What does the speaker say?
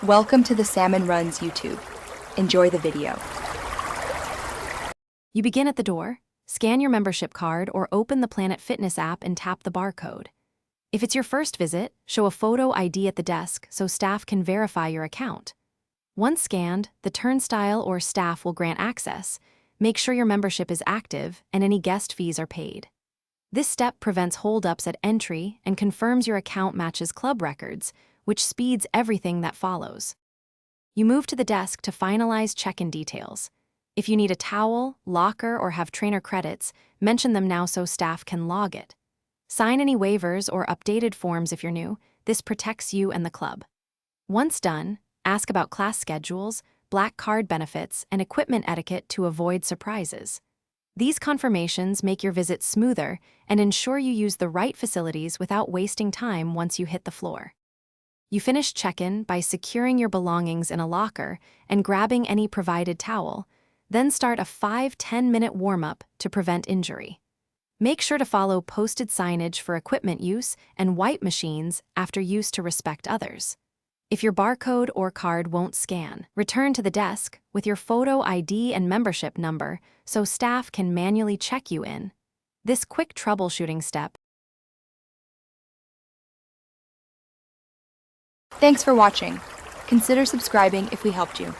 Welcome to the Salmon Runs YouTube. Enjoy the video. You begin at the door, scan your membership card, or open the Planet Fitness app and tap the barcode. If it's your first visit, show a photo ID at the desk so staff can verify your account. Once scanned, the turnstile or staff will grant access. Make sure your membership is active and any guest fees are paid. This step prevents holdups at entry and confirms your account matches club records, which speeds everything that follows. You move to the desk to finalize check-in details. If you need a towel, locker, or have trainer credits, mention them now so staff can log it. Sign any waivers or updated forms if you're new. This protects you and the club. Once done, ask about class schedules, black card benefits, and equipment etiquette to avoid surprises. These confirmations make your visit smoother and ensure you use the right facilities without wasting time once you hit the floor. You finish check-in by securing your belongings in a locker and grabbing any provided towel, then start a 5-10-minute warm-up to prevent injury. Make sure to follow posted signage for equipment use and wipe machines after use to respect others. If your barcode or card won't scan, return to the desk with your photo ID and membership number so staff can manually check you in. This quick troubleshooting step. Thanks for watching. Consider subscribing if we helped you.